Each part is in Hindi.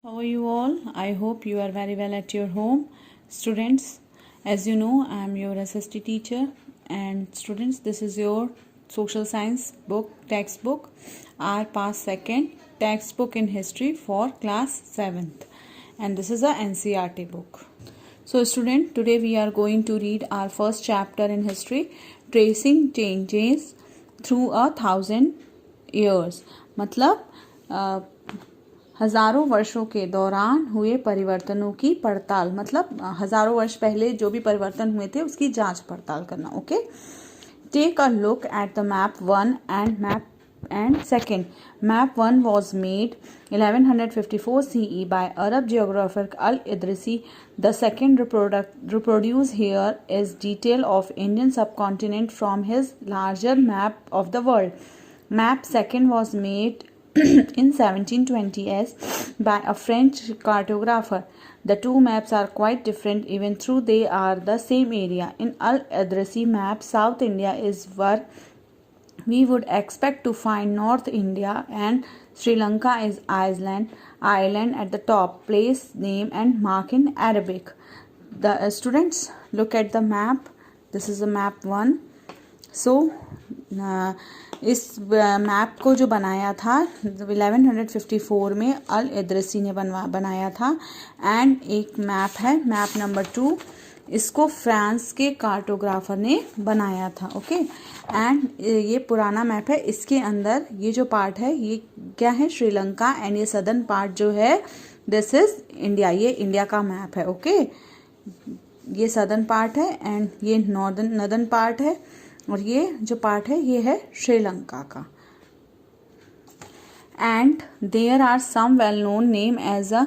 How are you all? I hope you are very well at your home. Students, as you know, I am your SST teacher, and students, this is your social science book textbook, our past second textbook in history for class 7th, and this is a NCERT book. So student, today we are going to read our first chapter in history, tracing changes through 1,000 years. मतलब हज़ारों वर्षों के दौरान हुए परिवर्तनों की पड़ताल, मतलब हज़ारों वर्ष पहले जो भी परिवर्तन हुए थे उसकी जांच पड़ताल करना. Okay, take a look at the map 1 and second. Map 1 was made 1154 CE by Arab geographer Al-Idrisi. The second reproduced here is detail of Indian subcontinent from his larger map of the world. Map second was made in 1720s by a French cartographer. The two maps are quite different even though they are the same area. In Al-Idrisi map, South India is where we would expect to find North India, and Sri Lanka is island at the top. Place name and mark in Arabic. The students, look at the map. This is the map 1. So इस मैप को जो बनाया था 1154 में अल इदरसी ने बनाया था. एंड एक मैप है, मैप नंबर 2, इसको फ्रांस के कार्टोग्राफर ने बनाया था. ओके, एंड ये पुराना मैप है. इसके अंदर ये जो पार्ट है ये क्या है, श्रीलंका, एंड ये सदर्न पार्ट जो है दिस इज इंडिया. ये इंडिया का मैप है. ओके, ये सदर्न पार्ट है एंड ये नॉर्दर्न पार्ट है, और ये जो पार्ट है ये है श्रीलंका का. And there are some well known name as a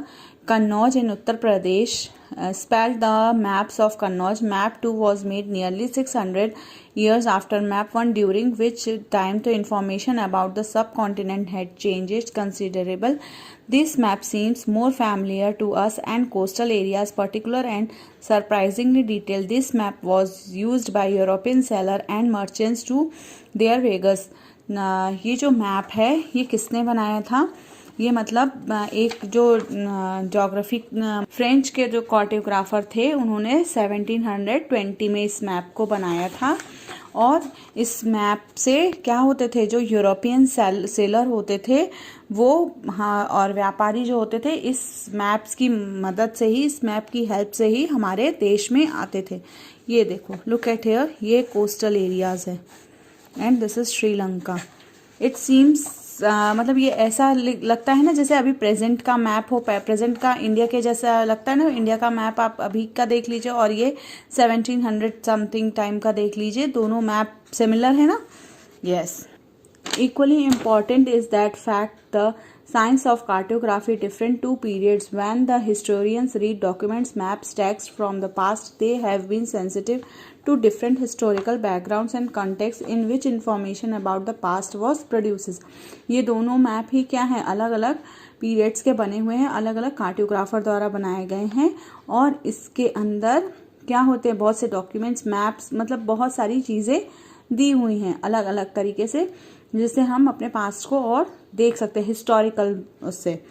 Kannauj in Uttar Pradesh. Spell the maps of Kannauj. Map 2 was made nearly 600 years after Map 1, during which time the information about the subcontinent had changed considerable. This map seems more familiar to us and coastal areas particular and surprisingly detailed. This map was used by European sailors and merchants to their voyages. ये जो मैप है ये किसने बनाया था? ये मतलब एक जो जोग्राफी फ्रेंच के जो कार्टोग्राफर थे उन्होंने 1720 में इस मैप को बनाया था. और इस मैप से क्या होते थे, जो यूरोपियन सेलर होते थे वो, हाँ, और व्यापारी जो होते थे इस मैप्स की मदद से ही, इस मैप की हेल्प से ही हमारे देश में आते थे. ये देखो, लुक एट हियर, ये कोस्टल एरियाज है and this is Sri Lanka. It seems मतलब ये ऐसा लगता है ना जैसे अभी प्रेजेंट का मैप हो, प्रेजेंट का इंडिया के जैसा लगता है ना. इंडिया का मैप आप अभी का देख लीजिए और ये 1700 समथिंग टाइम का देख लीजिए, दोनों मैप सिमिलर है ना. Yes, equally important is that fact the science of cartography different two periods. When the historians read documents, maps, text from the past, they have been sensitive to different historical backgrounds and contexts in which information about the past was produced. ये दोनों मैप ही क्या है, अलग अलग पीरियड्स के बने हुए हैं, अलग अलग कार्टोग्राफर द्वारा बनाए गए हैं. और इसके अंदर क्या होते हैं, बहुत से डॉक्यूमेंट्स, मैप्स, मतलब बहुत सारी चीज़ें दी हुई हैं अलग अलग तरीके से, जिससे हम अपने पास्ट को और देख सकते हैं हिस्टोरिकल उससे.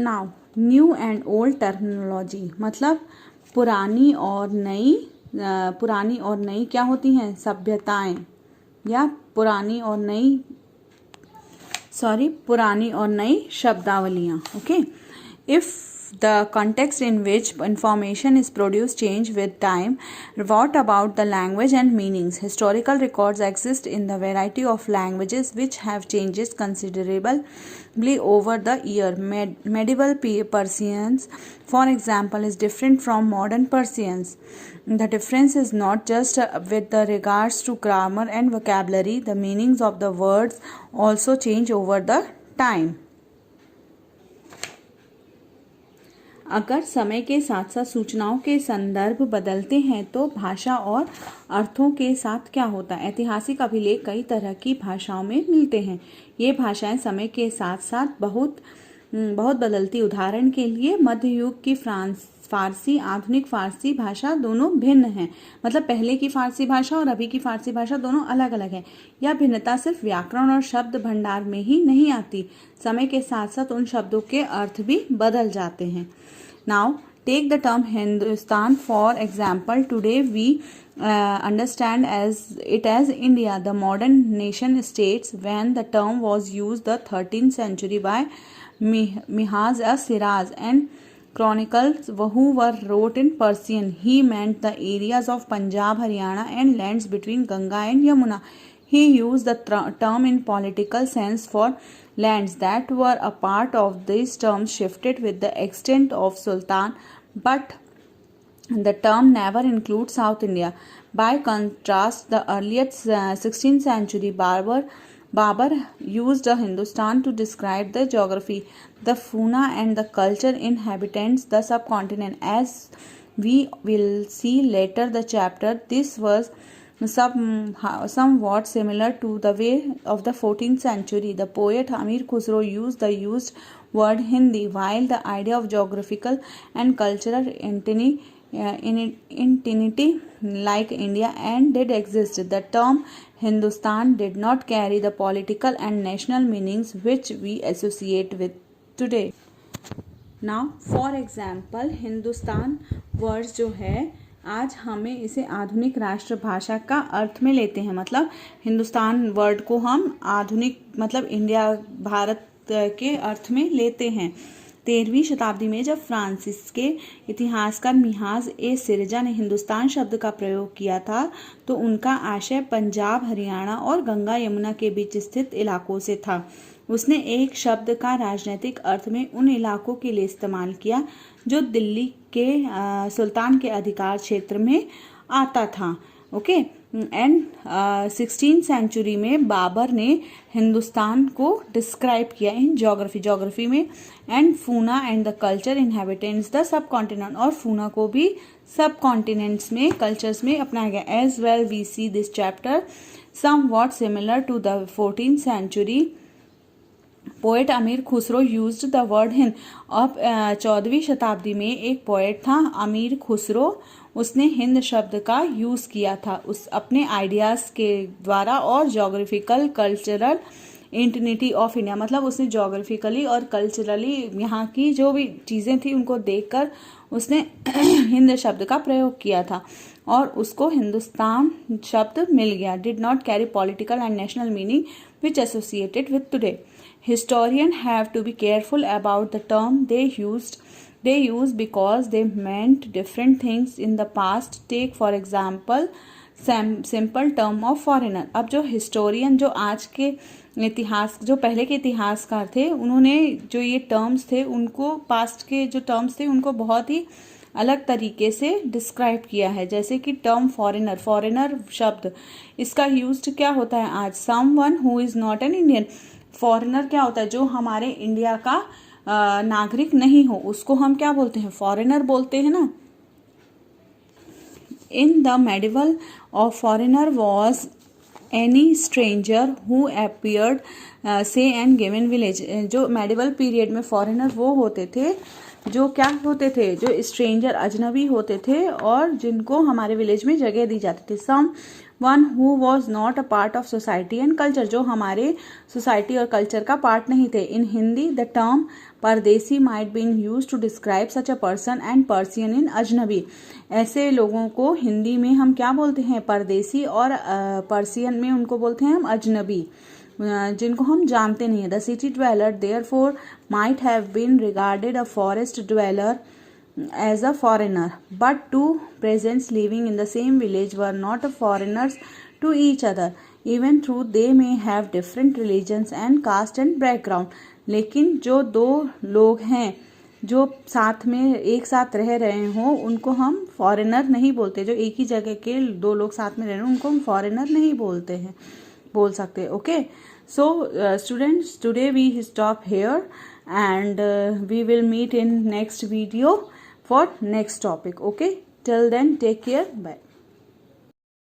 Now new and old terminology, मतलब पुरानी और नई क्या होती हैं, सभ्यताएं, या पुरानी और नई शब्दावलियाँ. Okay, if the context in which information is produced change with time, what about the language and meanings? Historical records exist in the variety of languages which have changed considerably over the year. Medieval Persians, for example, is different from modern Persians. The difference is not just with the regards to grammar and vocabulary. The meanings of the words also change over the time. अगर समय के साथ साथ सूचनाओं के संदर्भ बदलते हैं तो भाषा और अर्थों के साथ क्या होता है. ऐतिहासिक अभिलेख कई तरह की भाषाओं में मिलते हैं. ये भाषाएं समय के साथ साथ बहुत बदलती. उदाहरण के लिए मध्य युग की फारसी, आधुनिक फारसी भाषा दोनों भिन्न हैं। मतलब पहले की फारसी भाषा और अभी की फारसी भाषा दोनों अलग अलग है। यह भिन्नता सिर्फ व्याकरण और शब्द भंडार में ही नहीं आती, समय के साथ साथ उन शब्दों के अर्थ भी बदल जाते हैं। Now take the term Hindustan for example. Today we understand it as India, the modern nation states. When the term was used the 13th century by Mihaz Siraj and chronicles who were wrote in Persian, he meant the areas of Punjab, Haryana and lands between Ganga and Yamuna. He used the term in political sense for lands that were a part of these terms shifted with the extent of Sultan, but the term never includes South India. By contrast, the earliest 16th century Babur used Hindustan to describe the geography, the fauna and the culture inhabitants the subcontinent. As we will see later the chapter, this was somewhat similar to the way of the 14th century. The poet Amir Khusro used the word Hindi, while the idea of geographical and cultural entity like India and did exist. The term Hindustan did not carry the political and national meanings which we associate with today. Now, for example, Hindustan word जो है आज हमें इसे आधुनिक राष्ट्रभाषा का अर्थ में लेते हैं। मतलब हिंदुस्तान वर्ड को हम आधुनिक मतलब इंडिया भारत के अर्थ में लेते हैं। 13वीं शताब्दी में जब फ्रांसीस के इतिहासकार मिहाज ए सिरजा ने हिंदुस्तान शब्द का प्रयोग किया था तो उनका आशय पंजाब, हरियाणा और गंगा यमुना के बीच स्थित इलाकों से था। उसने एक शब्द का राजनीतिक अर्थ में उन इलाकों के लिए इस्तेमाल किया जो दिल्ली के सुल्तान के अधिकार क्षेत्र में आता था। ओके एंड 16th सेंचुरी में बाबर ने हिंदुस्तान को डिस्क्राइब किया इन ज्योग्राफी में and fauna and the culture inhabitants the sub continent, और फूना को भी सब कॉन्टिनेंट्स में कल्चर्स में अपनाया गया। As well we see this chapter somewhat similar to the 14th century poet Amir Khusrau used the word Hind. अब 14वीं शताब्दी में एक पोएट था अमीर खुसरो, उसने हिंद शब्द का यूज किया था उस अपने आइडियाज के द्वारा और ज्योग्राफिकल कल्चरल इंटिनिटी ऑफ इंडिया, मतलब उसने ज्योग्राफिकली और कल्चरली यहाँ की जो भी चीज़ें थी उनको देखकर उसने हिंद शब्द का प्रयोग किया था और उसको हिंदुस्तान शब्द मिल गया। Did not carry political and national meaning which associated with today. Historians have to be careful about the term they use because they meant different things in the past. Take for example simple term of foreigner. अब जो हिस्टोरियन जो आज के इतिहास जो पहले के इतिहासकार थे उन्होंने जो ये टर्म्स थे उनको पास्ट के जो टर्म्स थे उनको बहुत ही अलग तरीके से डिस्क्राइब किया है। जैसे कि टर्म फॉरेनर शब्द इसका यूज्ड क्या होता है आज, someone who is not an Indian. Foreigner क्या होता है, जो हमारे इंडिया का नागरिक नहीं हो उसको हम क्या बोलते हैं, फॉरेनर बोलते हैं ना। In the medieval of foreigner was any stranger who appeared से एंड गिवन विलेज। जो मेडिवल पीरियड में फॉरेनर वो होते थे जो क्या होते थे, जो स्ट्रेंजर अजनबी होते थे और जिनको हमारे विलेज में जगह दी जाती थी। Someone who was not a part of society and culture, जो हमारे सोसाइटी और कल्चर का पार्ट नहीं थे। In Hindi the term pardesi might been use to describe such a person and Persian in ajnabi. ऐसे लोगों को हिंदी में हम क्या बोलते हैं, परदेसी, और पर्सियन में उनको बोलते हैं हम अजनबी, जिनको हम जानते नहीं है। The city dweller therefore might have been regarded a forest dweller as a foreigner, but two peasants living in the same village were not foreigners to each other, even though they may have different religions and caste and background. लेकिन जो दो लोग हैं जो साथ में एक साथ रह रहे हों उनको हम फॉरेनर नहीं बोलते। जो एक ही जगह के दो लोग साथ में रह रहे हैं उनको हम फॉरेनर नहीं बोल सकते। Okay, so students, today we stop here and we will meet in next video for next topic. Okay, till then take care, bye.